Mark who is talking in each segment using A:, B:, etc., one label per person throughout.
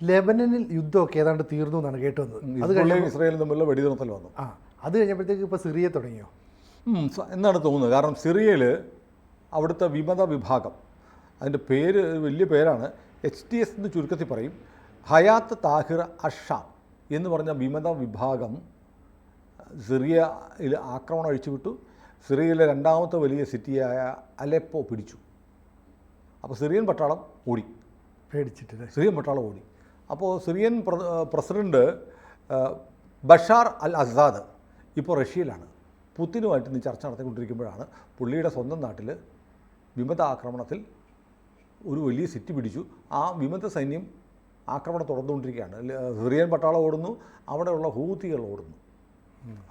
A: ലെബനനിൽ യുദ്ധമൊക്കെ ഏതാണ്ട് തീർന്നു എന്നാണ് കേട്ടു വന്നത്. അത്
B: കഴിഞ്ഞ ഇസ്രായേലും തമ്മിലുള്ള വെടിനിർത്തൽ വന്നു.
A: അത് കഴിഞ്ഞപ്പോഴത്തേക്ക് ഇപ്പോൾ സിറിയ തുടങ്ങിയോ
B: എന്നാണ് തോന്നുന്നത്. കാരണം സിറിയയിൽ അവിടുത്തെ വിമത വിഭാഗം, അതിൻ്റെ പേര് വലിയ പേരാണ്, HTS എന്ന് ചുരുക്കത്തിൽ പറയും, ഹയാത്ത് താഹിർ അഷാം എന്ന് പറഞ്ഞ വിമത വിഭാഗം സിറിയയിൽ ആക്രമണം അഴിച്ചുവിട്ടു. സിറിയയിലെ രണ്ടാമത്തെ വലിയ സിറ്റിയായ അലെപ്പോ പിടിച്ചു. അപ്പോൾ സിറിയൻ പട്ടാളം ഓടി,
A: പേടിച്ചിട്ട്
B: സിറിയൻ പട്ടാളം ഓടി. അപ്പോൾ Syrian president Bashar al Azad ഇപ്പോൾ റഷ്യയിലാണ്. പുത്തിനുമായിട്ട് ഇന്ന് ചർച്ച നടത്തിക്കൊണ്ടിരിക്കുമ്പോഴാണ് പുള്ളിയുടെ സ്വന്തം നാട്ടിൽ വിമത ആക്രമണത്തിൽ ഒരു വലിയ സിറ്റി പിടിച്ചു. ആ വിമത സൈന്യം ആക്രമണം തുടർന്നുകൊണ്ടിരിക്കുകയാണ്. സിറിയൻ പട്ടാളം ഓടുന്നു, അവിടെയുള്ള ഹൂത്തികൾ ഓടുന്നു.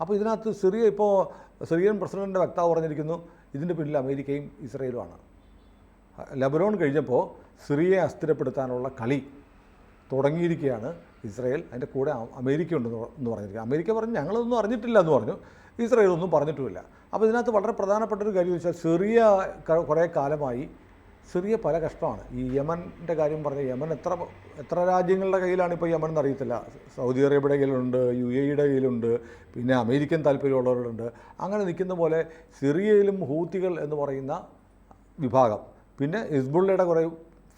B: അപ്പോൾ ഇതിനകത്ത് സിറിയൻ പ്രസിഡന്റിൻ്റെ വക്താവ് പറഞ്ഞിരിക്കുന്നു, ഇതിൻ്റെ പിന്നിൽ അമേരിക്കയും ഇസ്രയേലുമാണ്. ലെബനോൺ കഴിഞ്ഞപ്പോൾ സിറിയയെ അസ്ഥിരപ്പെടുത്താനുള്ള കളി തുടങ്ങിയിരിക്കുകയാണ് ഇസ്രയേൽ. അതിൻ്റെ കൂടെ അമേരിക്ക ഉണ്ടെന്ന് പറഞ്ഞിരിക്കുക. അമേരിക്ക പറഞ്ഞു ഞങ്ങളൊന്നും അറിഞ്ഞിട്ടില്ല എന്ന് പറഞ്ഞു, ഇസ്രയേൽ ഒന്നും പറഞ്ഞിട്ടുമില്ല. അപ്പോൾ ഇതിനകത്ത് വളരെ പ്രധാനപ്പെട്ടൊരു കാര്യം എന്ന് വെച്ചാൽ സിറിയ കുറേ കാലമായി സിറിയ പല കഷ്ടമാണ്. ഈ യമൻ്റെ കാര്യം പറഞ്ഞാൽ യമൻ എത്ര രാജ്യങ്ങളുടെ കയ്യിലാണ് ഇപ്പോൾ യമൻ എന്നറിയത്തില്ല. സൗദി അറേബ്യയുടെ കയ്യിലുണ്ട്, UAEയുടെ കയ്യിലുണ്ട്, പിന്നെ അമേരിക്കൻ താല്പര്യമുള്ളവരുണ്ട്. അങ്ങനെ നിൽക്കുന്ന പോലെ സിറിയയിലും ഹൂത്തികൾ എന്ന് പറയുന്ന വിഭാഗം, പിന്നെ ഹിസ്ബുള്ളയുടെ കുറേ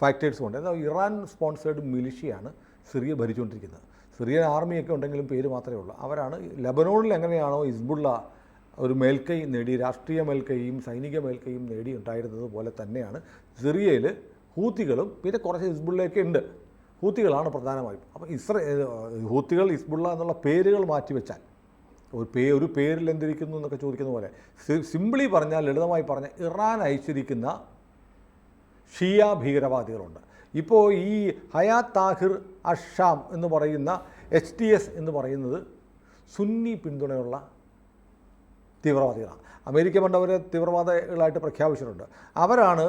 B: ഫാക്ടേഴ്സും ഉണ്ട്. എന്നാൽ ഇറാൻ സ്പോൺസേഡ് മിലിഷ്യയാണ് സിറിയ ഭരിച്ചുകൊണ്ടിരിക്കുന്നത്. സിറിയൻ ആർമിയൊക്കെ ഉണ്ടെങ്കിലും പേര് മാത്രമേ ഉള്ളൂ. അവരാണ് ലെബനോണിൽ എങ്ങനെയാണോ ഹിസ്ബുള്ള ഒരു മേൽക്കൈ നേടി, രാഷ്ട്രീയ മേൽക്കൈയും സൈനിക മേൽക്കൈയും നേടി ഉണ്ടായിരുന്നത് പോലെ തന്നെയാണ് സിറിയയിൽ ഹൂത്തികളും പിന്നെ കുറച്ച് ഹിസ്ബുള്ളയൊക്കെ ഉണ്ട്. ഹൂത്തികളാണ് പ്രധാനമായും. അപ്പോൾ ഹൂത്തികൾ ഹിസ്ബുള്ള എന്നുള്ള പേരുകൾ മാറ്റിവെച്ചാൽ ഒരു പേരിൽ എന്തിരിക്കുന്നു എന്നൊക്കെ ചോദിക്കുന്ന പോലെ സിംപിളി പറഞ്ഞാൽ, ലളിതമായി പറഞ്ഞാൽ, ഇറാൻ അയച്ചിരിക്കുന്ന ഷിയ ഭീകരവാദികളുണ്ട്. ഇപ്പോൾ ഈ ഹയാത്ത് താഹിർ അഷാം എന്ന് പറയുന്ന HTS എന്ന് പറയുന്നത് സുന്നി പിന്തുണയുള്ള തീവ്രവാദികളാണ്. അമേരിക്ക പണ്ടവരെ തീവ്രവാദികളായിട്ട് പ്രഖ്യാപിച്ചിട്ടുണ്ട്. അവരാണ്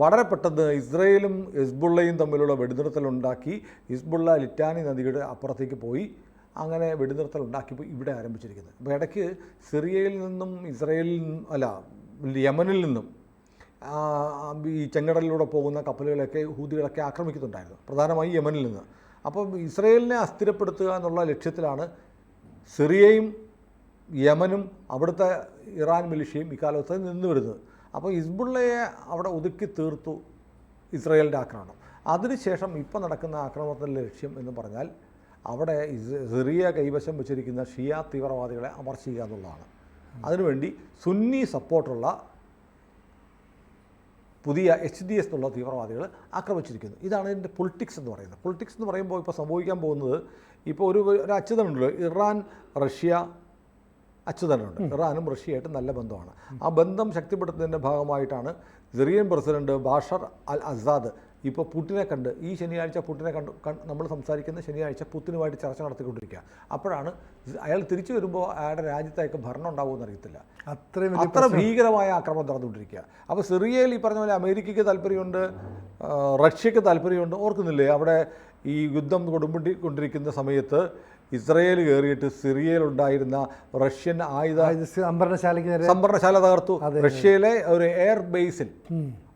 B: വളരെ പെട്ടെന്ന് ഇസ്രയേലും ഹിസ്ബുള്ളയും തമ്മിലുള്ള വെടിനിർത്തലുണ്ടാക്കി ഹിസ്ബുള്ള ലിറ്റാനി നദിയുടെ അപ്പുറത്തേക്ക് പോയി അങ്ങനെ വെടിനിർത്തലുണ്ടാക്കിയപ്പോൾ ഇവിടെ ആരംഭിച്ചിരിക്കുന്നത്. അപ്പോൾ ഇടയ്ക്ക് സിറിയയിൽ നിന്നും യമനിൽ നിന്നും ഈ ചെങ്കടലിലൂടെ പോകുന്ന കപ്പലുകളൊക്കെ ഹൂതികളൊക്കെ ആക്രമിക്കുന്നുണ്ടായിരുന്നു, പ്രധാനമായും യമനിൽ നിന്ന്. അപ്പം ഇസ്രയേലിനെ അസ്ഥിരപ്പെടുത്തുക എന്നുള്ള ലക്ഷ്യത്തിലാണ് സിറിയയും യമനും അവിടുത്തെ ഇറാൻ മിലിഷ്യയും ഇക്കാലത്ത് നിന്ന് വരുന്നത്. അപ്പോൾ ഹിസ്ബുള്ളയെ അവിടെ ഒതുക്കി തീർത്തു ഇസ്രയേലിൻ്റെ ആക്രമണം. അതിനുശേഷം ഇപ്പോൾ നടക്കുന്ന ആക്രമണത്തിൻ്റെ ലക്ഷ്യം എന്ന് പറഞ്ഞാൽ അവിടെ സിറിയ കൈവശം വെച്ചിരിക്കുന്ന ഷിയ തീവ്രവാദികളെ അമർച്ച എന്നുള്ളതാണ്. അതിനുവേണ്ടി സുന്നി സപ്പോർട്ടുള്ള പുതിയ HDS എന്നുള്ള തീവ്രവാദികൾ ആക്രമിച്ചിരിക്കുന്നു. ഇതാണ് ഇതിൻ്റെ പൊളിറ്റിക്സ് എന്ന് പറയുന്നത്. പൊളിറ്റിക്സ് എന്ന് പറയുമ്പോൾ ഇപ്പോൾ സംഭവിക്കാൻ പോകുന്നത്, ഇപ്പോൾ ഒരു അച്ചുതണ്ടുണ്ടല്ലോ, ഇറാൻ റഷ്യ അച്ചുതണ്ടുണ്ട്. ഇറാനും റഷ്യയായിട്ട് നല്ല ബന്ധമാണ്. ആ ബന്ധം ശക്തിപ്പെടുത്തുന്നതിൻ്റെ ഭാഗമായിട്ടാണ് Syrian president Bashar al Azad ഇപ്പോൾ പുടിനെ കണ്ട് ഈ ശനിയാഴ്ച പുടിനെ നമ്മൾ സംസാരിക്കുന്ന ശനിയാഴ്ച പുടിനുമായിട്ട് ചർച്ച നടത്തിക്കൊണ്ടിരിക്കുക. അപ്പോഴാണ് അയാൾ തിരിച്ചു വരുമ്പോൾ അയാളുടെ രാജ്യത്തേക്ക് ഭരണം ഉണ്ടാവുമെന്ന് അറിയത്തില്ല. അത്ര ഭീകരമായ ആക്രമണം നടന്നുകൊണ്ടിരിക്കുക. അപ്പോൾ സിറിയയിൽ ഈ പറഞ്ഞ പോലെ അമേരിക്കയ്ക്ക് താല്പര്യമുണ്ട്, റഷ്യക്ക് താല്പര്യമുണ്ട്. ഓർക്കുന്നില്ലേ, അവിടെ ഈ യുദ്ധം കൊടുമ്പിക്കൊണ്ടിരിക്കുന്ന സമയത്ത് ഇസ്രയേൽ കയറിയിട്ട് സിറിയയിലുണ്ടായിരുന്ന റഷ്യൻ സംഭരണശാല തകർത്തു. റഷ്യയിലെ ഒരു എയർ ബേസിൽ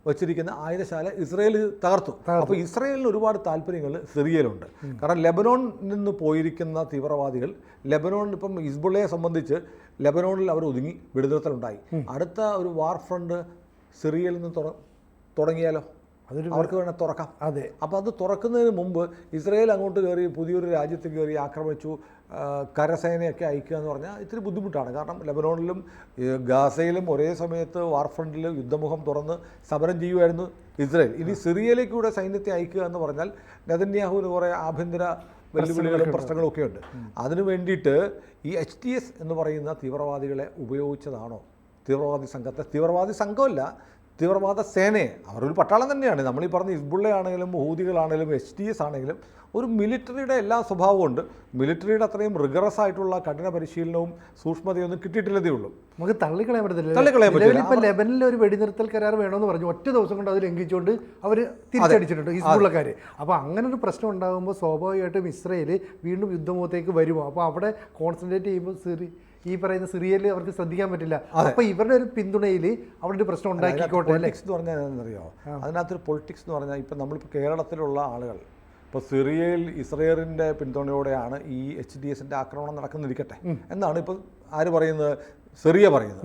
B: വച്ചിരിക്കുന്ന ആയുധശാല ഇസ്രയേൽ തകർത്തു. അപ്പോൾ ഇസ്രയേലിന് ഒരുപാട് താല്പര്യങ്ങൾ സിറിയയിലുണ്ട്. കാരണം ലെബനോണിൽ നിന്ന് പോയിരിക്കുന്ന തീവ്രവാദികൾ ഇപ്പം ഹിസ്ബുള്ളയെ സംബന്ധിച്ച് ലെബനോണിൽ അവർ ഒതുങ്ങി വെടിനിർത്തലുണ്ടായി. അടുത്ത ഒരു വാർ ഫ്രണ്ട് സിറിയയിൽ നിന്ന് തുടങ്ങിയാലോ, അവർക്ക് വേണേൽ തുറക്കാം.
A: അതെ.
B: അപ്പോൾ അത് തുറക്കുന്നതിന് മുമ്പ് ഇസ്രയേൽ അങ്ങോട്ട് കയറി പുതിയൊരു രാജ്യത്ത് കയറി ആക്രമിച്ചു കരസേനയൊക്കെ അയക്കുക എന്ന് പറഞ്ഞാൽ ഇത്തിരി ബുദ്ധിമുട്ടാണ്. കാരണം ലെബനോണിലും ഗാസയിലും ഒരേ സമയത്ത് വാർ ഫ്രണ്ടിൽ യുദ്ധമുഖം തുറന്ന് സമരം ചെയ്യുമായിരുന്നു ഇസ്രയേൽ. ഇനി സിറിയയിലേക്കൂടെ സൈന്യത്തെ അയക്കുക എന്ന് പറഞ്ഞാൽ നെതന്യാഹുവിന് കുറേ ആഭ്യന്തര വെല്ലുവിളികളും പ്രശ്നങ്ങളും ഒക്കെ ഉണ്ട്. അതിനു വേണ്ടിയിട്ട് ഈ HTS എന്ന് പറയുന്ന തീവ്രവാദികളെ ഉപയോഗിച്ചതാണോ തീവ്രവാദി സംഘമല്ല, തീവ്രവാദ സേനയെ, അവരൊരു പട്ടാളം തന്നെയാണ്. നമ്മളീ പറഞ്ഞ ഹിസ്ബുള്ളയാണെങ്കിലും ഹൂതികളാണെങ്കിലും HTS ആണെങ്കിലും ഒരു മിലിറ്ററിയുടെ എല്ലാ സ്വഭാവവും ഉണ്ട്. മിലിറ്ററിയുടെ അത്രയും റിഗറസ് ആയിട്ടുള്ള കഠിന പരിശീലനവും സൂക്ഷ്മതയൊന്നും കിട്ടിയിട്ടില്ലതേ ഉള്ളൂ.
A: നമുക്ക് തള്ളിക്കളയാൻ പറ്റില്ല. ഇപ്പോൾ ലെബനിൽ ഒരു വെടിനിർത്തൽ കരാർ വേണമെന്ന് പറഞ്ഞു, ഒറ്റ ദിവസം കൊണ്ട് അത് ലംഘിച്ചുകൊണ്ട് അവർ തിരിച്ചടിച്ചിട്ടുണ്ട് ഹിസ്ബുള്ളക്കാർ. അപ്പോൾ അങ്ങനെ ഒരു പ്രശ്നം ഉണ്ടാകുമ്പോൾ സ്വാഭാവികമായിട്ടും ഇസ്രയേൽ വീണ്ടും യുദ്ധമുഖത്തേക്ക് വരുമോ? അപ്പോൾ അവിടെ കോൺസെൻട്രേറ്റ് ചെയ്യുമ്പോൾ ഈ പറയുന്ന സിറിയയിൽ അവർക്ക് ശ്രദ്ധിക്കാൻ പറ്റില്ല. അപ്പോൾ ഇവരുടെ ഒരു പിന്തുണയിൽ അവിടെ ഒരു പ്രശ്നം ഉണ്ടാക്കിക്കോട്ടെ.
B: പൊളിറ്റിക്സ് എന്ന് പറഞ്ഞാൽ എന്താണെന്നറിയോ, അതിനകത്തൊരു പൊളിറ്റിക്സ് എന്ന് പറഞ്ഞാൽ ഇപ്പം നമ്മളിപ്പോൾ കേരളത്തിലുള്ള ആളുകൾ ഇപ്പോൾ സിറിയയിൽ ഇസ്രയേലിൻ്റെ പിന്തുണയോടെയാണ് ഈ HTSൻ്റെ ആക്രമണം നടക്കുന്നിരിക്കട്ടെ എന്നാണ് ഇപ്പോൾ ആര് പറയുന്നത്, സിറിയ പറയുന്നത്.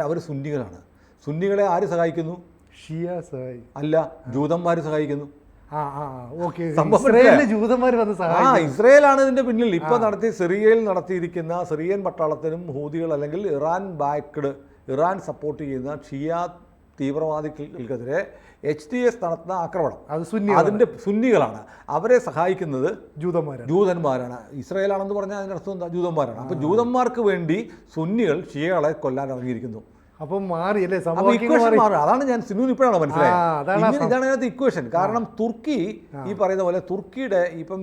B: അവർ സുന്നികളാണ്. സുന്നികളെ ആര് സഹായിക്കുന്നു?
A: ഷിയ സഹായി
B: അല്ല, ജൂതന്മാർ സഹായിക്കുന്നു.
A: ജൂതന്മാർ വന്ന്
B: ഇസ്രയേലാണ് ഇതിന്റെ പിന്നിൽ. ഇപ്പൊ സിറിയയിൽ നടത്തിയിരിക്കുന്ന സിറിയൻ പട്ടാളത്തിനും ഹൂതികൾ അല്ലെങ്കിൽ ഇറാൻ ബാക്ക്ഡ്, ഇറാൻ സപ്പോർട്ട് ചെയ്യുന്ന ഷിയ തീവ്രവാദികൾക്കെതിരെ HTS നടത്തുന്ന ആക്രമണം അതിന്റെ സുന്നികളാണ്. അവരെ സഹായിക്കുന്നത് ജൂതന്മാരാണ്. ഇസ്രയേലാണെന്ന് പറഞ്ഞാൽ അതിന്റെ അർത്ഥം എന്താ? ജൂതന്മാരാണ്. അപ്പൊ ജൂതന്മാർക്ക് വേണ്ടി സുന്നികൾ ഷിയകളെ കൊല്ലാൻ ഇറങ്ങിയിരിക്കുന്നു.
A: അപ്പം മാറിയല്ലേ,
B: അതാണ് ഞാൻ സിനുവിന് ഇപ്പോഴാണ് മനസ്സിലായത്. ഇതാണ് അതിനകത്ത് ഇക്വേഷൻ. കാരണം തുർക്കി ഈ പറയുന്ന പോലെ തുർക്കിയുടെ ഇപ്പം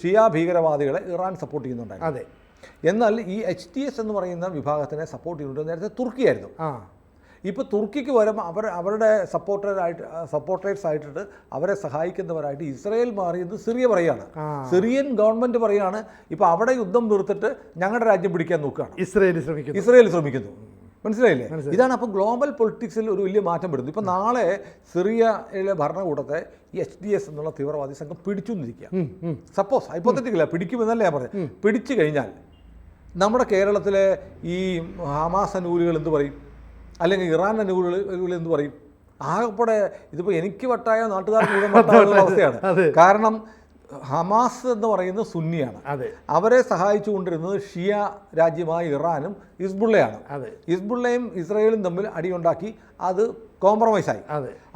B: ഷിയ ഭീകരവാദികളെ ഇറാൻ സപ്പോർട്ട് ചെയ്യുന്നുണ്ടായിരുന്നു.
A: അതെ.
B: എന്നാൽ ഈ HTS എന്ന് പറയുന്ന വിഭാഗത്തിനെ സപ്പോർട്ട് ചെയ്യുന്നുണ്ട് നേരത്തെ തുർക്കിയായിരുന്നു. ഇപ്പോൾ തുർക്കിക്ക് വരും അവരുടെ സപ്പോർട്ടേഴ്സ് ആയിട്ടിട്ട് അവരെ സഹായിക്കുന്നവരായിട്ട് ഇസ്രയേൽ മാറിയത് സിറിയ പറയുകയാണ്. സിറിയൻ ഗവൺമെൻറ് പറയുകയാണ് ഇപ്പോൾ അവിടെ യുദ്ധം നിർത്തിട്ട് ഞങ്ങളുടെ രാജ്യം പിടിക്കാൻ നോക്കുകയാണ്. ഇസ്രയേൽ ശ്രമിക്കുന്നു. മനസ്സിലായില്ലേ? ഇതാണ് അപ്പോൾ ഗ്ലോബൽ പൊളിറ്റിക്സിൽ ഒരു വലിയ മാറ്റം വരുന്നത്. ഇപ്പോൾ നാളെ സിറിയയിലെ ഭരണകൂടത്തെ ഈ HTS എന്നുള്ള തീവ്രവാദി സംഘം പിടിച്ചു എന്നിരിക്കുക. സപ്പോസ് ഹൈപ്പോത്തറ്റിക്കല്ല, പിടിക്കുമെന്നല്ല ഞാൻ പറഞ്ഞത്. പിടിച്ചു കഴിഞ്ഞാൽ നമ്മുടെ കേരളത്തിലെ ഈ ഹമാസ് അനുകൂലികൾ എന്ത് പറയും, അല്ലെങ്കിൽ ഇറാൻ അനുകൂലികൾ എന്ത് പറയും? ആകെപ്പാടെ ഇതിപ്പോൾ എനിക്ക് വട്ടായ നാട്ടുകാർക്ക് മുഴുവൻ വട്ടായുള്ള അവസ്ഥയാണ്. കാരണം ഹമാസ് എന്ന് പറയുന്നത് സുന്നിയാണ്. അവരെ സഹായിച്ചു കൊണ്ടിരുന്നത് ഷിയ രാജ്യമായ ഇറാനും ഹിസ്ബുള്ളയാണ്. ഹിസ്ബുള്ളയും ഇസ്രയേലും തമ്മിൽ അടിയുണ്ടാക്കി അത് കോംപ്രമൈസായി.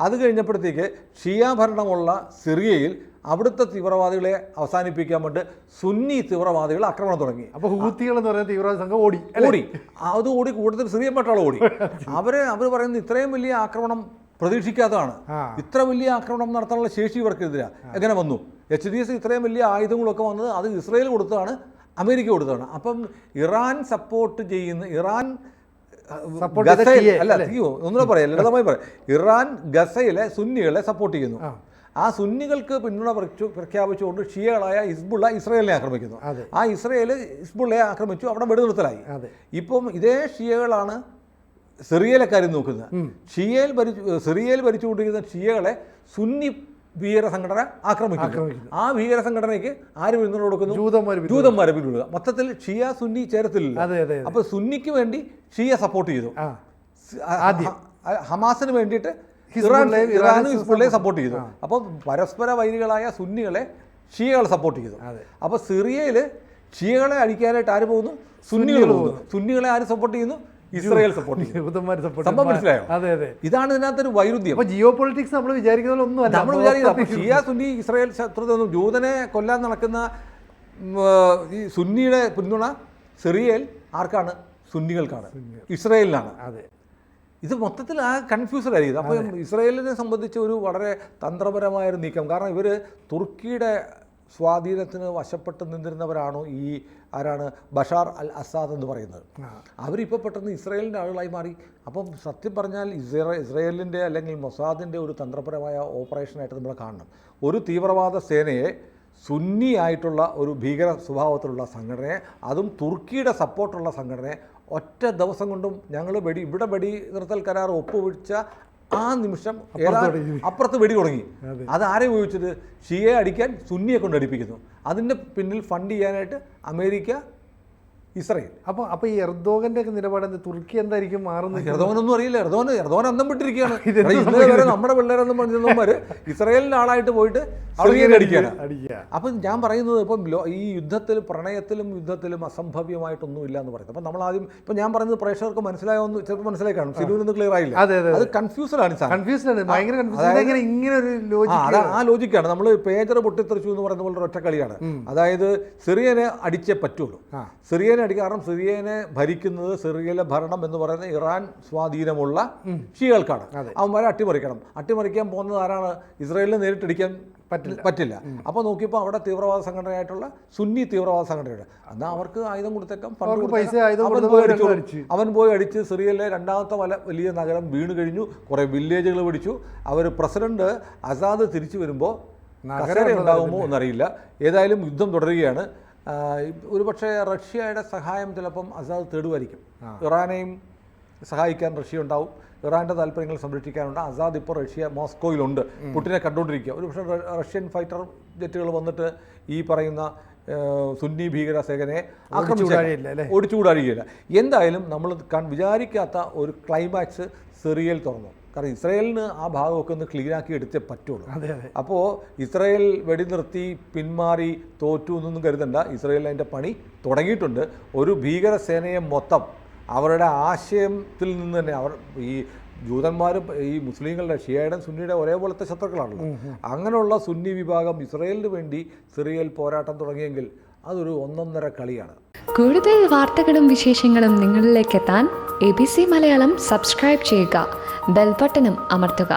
B: അത് കഴിഞ്ഞപ്പോഴത്തേക്ക് ഷിയ ഭരണമുള്ള സിറിയയിൽ അവിടുത്തെ തീവ്രവാദികളെ അവസാനിപ്പിക്കാൻ വേണ്ടി സുന്നി തീവ്രവാദികൾ ആക്രമണം തുടങ്ങി.
A: അപ്പോൾ ഹൂത്തികൾ എന്ന് പറയുന്ന തീവ്രവാദ സംഘം ഓടി.
B: അത് ഓടി കൂടുതൽ സിറിയൻ പട്ടാളം ഓടി. അവർ പറയുന്നത് ഇത്രയും വലിയ ആക്രമണം പ്രതീക്ഷിക്കാത്തതാണ്. ഇത്ര വലിയ ആക്രമണം നടത്താനുള്ള ശേഷി ഇവർക്കെതിരെ എങ്ങനെ വന്നു? HTS ഇത്രയും വലിയ ആയുധങ്ങളൊക്കെ വന്നത് അത് ഇസ്രയേൽ കൊടുത്തതാണ്, അമേരിക്ക കൊടുത്തതാണ്. അപ്പം ഇറാൻ സപ്പോർട്ട് ചെയ്യുന്ന ഒന്നുകൂടെ പറയാം, ലളിതമായി പറയാം, ഇറാൻ ഗസയിലെ സുന്നികളെ സപ്പോർട്ട് ചെയ്യുന്നു. ആ സുന്നികൾക്ക് പിന്തുണ പ്രഖ്യാപിച്ചുകൊണ്ട് ഷിയകളായ ഹിസ്ബുള്ള ഇസ്രയേലിനെ ആക്രമിക്കുന്നു. ആ ഇസ്രയേൽ ഹിസ്ബുള്ളയെ ആക്രമിച്ചു, അവിടെ വെടിനിർത്തലായി. ഇപ്പം ഇതേ ഷിയകളാണ് സിറിയയിലെ കാര്യം നോക്കുന്നത്. സിറിയയിൽ ഭരിച്ചുകൊണ്ടിരിക്കുന്ന ഷിയകളെ സുന്നി ഭീകര സംഘടന ആക്രമിക്കുന്നു. ആ ഭീകര സംഘടനയ്ക്ക് ആര് പിന്തുണ കൊടുക്കുന്നു? ജൂതന്മാരെ പിന്തുണ. മൊത്തത്തിൽ ഷിയ സുന്നി ചേരത്തില്ല. അപ്പൊ സുന്നിക്ക് വേണ്ടി ഷിയ സപ്പോർട്ട് ചെയ്തു. ഹമാസിന് വേണ്ടിയിട്ട് ഇറാനും ഹിസ്ബുള്ളയെ സപ്പോർട്ട് ചെയ്തു. അപ്പോൾ പരസ്പര വൈരികളായ സുന്നികളെ ഷിയകൾ സപ്പോർട്ട് ചെയ്തു. അപ്പോൾ സിറിയയിൽ ഷിയകളെ അടിക്കാനായിട്ട് ആര് പോകുന്നു? സുന്നികൾ പോകുന്നു. സുന്നികളെ ആര് സപ്പോർട്ട് ചെയ്യുന്നു? ഇസ്രയേൽ സപ്പോർട്ട് ചെയ്യുന്നു. മനസ്സിലായോ? ഇതാണ് ഇതിനകത്തൊരു വൈരുദ്ധ്യം.
A: ജിയോ പൊളിറ്റിക്സ് നമ്മൾ വിചാരിക്കുന്ന ഒന്നുമല്ല.
B: നമ്മൾ വിചാരിക്കുന്നത് ഷിയ സുന്നി ഇസ്രയേൽ ശത്രുതയൊന്നും, ജൂതനെ കൊല്ലാൻ നടക്കുന്ന ഈ സുന്നിയുടെ പിന്തുണ സിറിയയിൽ ആർക്കാണ്? സുന്നികൾക്കാണ്, ഇസ്രയേലിനാണ്. ഇത് മൊത്തത്തിൽ ആ കൺഫ്യൂസ്ഡ് ആയിരിക്കും. അപ്പം ഇസ്രയേലിനെ സംബന്ധിച്ച് ഒരു വളരെ തന്ത്രപരമായൊരു നീക്കം. കാരണം ഇവർ തുർക്കിയുടെ സ്വാധീനത്തിന് വശപ്പെട്ട് നിന്നിരുന്നവരാണോ ആരാണ് ബഷാർ അൽ അസാദ് എന്ന് പറയുന്നത്. അവരിപ്പോൾ പെട്ടെന്ന് ഇസ്രയേലിൻ്റെ ആളുകളായി മാറി. അപ്പം സത്യം പറഞ്ഞാൽ ഇസ്രയേലിൻ്റെ അല്ലെങ്കിൽ മൊസാദിൻ്റെ ഒരു തന്ത്രപരമായ ഓപ്പറേഷനായിട്ട് നമ്മൾ കാണണം. ഒരു തീവ്രവാദ സേനയെ സുന്നിയായിട്ടുള്ള ഒരു ഭീകര സ്വഭാവത്തിലുള്ള സംഘടനയെ, അതും തുർക്കിയുടെ സപ്പോർട്ടുള്ള സംഘടനയെ ഒറ്റ ദിവസം കൊണ്ടും ഞങ്ങൾ ഇവിടെ വെടി നിർത്തൽ കരാർ ഒപ്പുവെച്ച ആ നിമിഷം അപ്പുറത്ത് വെടി തുടങ്ങി. അത് ആരെ ഉപയോഗിച്ചത്? ഷിയയെ അടിക്കാൻ സുന്നിയെ കൊണ്ട് അടിപ്പിക്കുന്നു. അതിൻ്റെ പിന്നിൽ ഫണ്ട് ചെയ്യാനായിട്ട് അമേരിക്ക, ഇസ്രയേൽ.
A: അപ്പോൾ ഈ എർദോഗന്റെ നിലപാട് തുർക്കി എന്തായിരിക്കും മാറുന്നത്?
B: എർദോഗനൊന്നും അറിയില്ല. എർദോഗൻ അന്തം വിട്ടിരിക്കുകയാണ്. ഇന്നലെ വരെ നമ്മുടെ പിള്ളേരെന്നും പറഞ്ഞവന്മാർ ഇസ്രയേലിൻ്റെ ആളായിട്ട് പോയിട്ട് സിറിയനെ അടിക്കുകയാണ്. അപ്പം ഞാൻ പറയുന്നത് ഇപ്പം ഈ പ്രണയത്തിലും യുദ്ധത്തിലും അസംഭവ്യമായിട്ടൊന്നും ഇല്ല എന്ന് പറയുന്നത്. അപ്പം നമ്മൾ ആദ്യം ഇപ്പം ഞാൻ പറയുന്നത് പ്രേക്ഷകർക്ക് മനസ്സിലായോന്ന് ചിലപ്പോൾ മനസ്സിലായി കാണും. സിനുവിനൊന്നും ക്ലിയർ ആയില്ല. അത് കൺഫ്യൂസ്ഡ് ആണ്. ആ ലോജിക്കാണ്. നമ്മൾ പേജർ പൊട്ടിത്തെറിച്ചു എന്ന് പറയുന്ന പോലെ ഒറ്റ കളിയാണ്. അതായത് സിറിയനെ അടിച്ചേ പറ്റുള്ളൂ. സിറിയനെ അടിക്കുക. കാരണം സിറിയനെ ഭരിക്കുന്നത്, സിറിയയിലെ ഭരണം എന്ന് പറയുന്നത് ഇറാൻ സ്വാധീനമുള്ള ഷിയകൾക്കാണ്. അവന്മാരെ അട്ടിമറിക്കാൻ പോകുന്നത് ആരാണ്? ഇസ്രയേലിനെ നേരിട്ടടിക്കാൻ പറ്റില്ല. അപ്പോൾ നോക്കിയപ്പോൾ അവിടെ തീവ്രവാദ സംഘടനയായിട്ടുള്ള സുന്നി തീവ്രവാദ സംഘടനയുണ്ട്. എന്നാൽ അവർക്ക് ആയുധം കൊടുത്തേക്കാം, അവൻ പോയി അടിച്ച് സിറിയയിലെ രണ്ടാമത്തെ വലിയ നഗരം വീണ് കഴിഞ്ഞു. കുറേ വില്ലേജുകൾ പിടിച്ചു. അവർ പ്രസിഡന്റ് അസാദ് തിരിച്ചു വരുമ്പോൾ നഗരം ഉണ്ടാകുമോ എന്നറിയില്ല. ഏതായാലും യുദ്ധം തുടരുകയാണ്. ഒരുപക്ഷെ റഷ്യയുടെ സഹായം ചിലപ്പം അസാദ് തേടുമായിരിക്കും. ഇറാനെയും സഹായിക്കാൻ റഷ്യ ഉണ്ടാവും, ഇറാൻ്റെ താല്പര്യങ്ങൾ സംരക്ഷിക്കാനുണ്ട്. ആസാദ് ഇപ്പോൾ മോസ്കോയിലുണ്ട്, പുടിനെ കണ്ടുകൊണ്ടിരിക്കുക. ഒരു പക്ഷേ റഷ്യൻ ഫൈറ്റർ ജെറ്റുകൾ വന്നിട്ട് ഈ പറയുന്ന സുന്നി ഭീകര സേനയെ ഓടിച്ചുകൂടാഴിയില്ല. എന്തായാലും നമ്മൾ വിചാരിക്കാത്ത ഒരു ക്ലൈമാക്സ് സിറിയയിൽ തുറന്നു. കാരണം ഇസ്രായേലിന് ആ ഭാഗമൊക്കെ ഒന്ന് ക്ലീനാക്കി എടുത്തേ പറ്റുള്ളൂ. അപ്പോൾ ഇസ്രായേൽ വെടിനിർത്തി പിന്മാറി തോറ്റു എന്നൊന്നും കരുതണ്ട. ഇസ്രായേൽ അതിൻ്റെ പണി തുടങ്ങിയിട്ടുണ്ട്. ഒരു ഭീകര സേനയെ മൊത്തം അവരുടെ ആശയത്തിൽ നിന്ന് തന്നെ ഈ ജൂതന്മാരും ഈ മുസ്ലിങ്ങളുടെ ഷിയയുടെ സുന്നിയുടെ ഒരേപോലത്തെ ശത്രുക്കളാണല്ലോ. അങ്ങനെയുള്ള സുന്നി വിഭാഗം ഇസ്രായേലിന് വേണ്ടി സിറിയയിൽ പോരാട്ടം തുടങ്ങിയെങ്കിൽ അതൊരു ഒന്നൊന്നര കളിയാണ്.
C: കൂടുതൽ വാർത്തകളും വിശേഷങ്ങളും നിങ്ങളിലേക്ക് എത്താൻ ABC മലയാളം സബ്സ്ക്രൈബ് ചെയ്യുക, ബെൽ ബട്ടണും അമർത്തുക.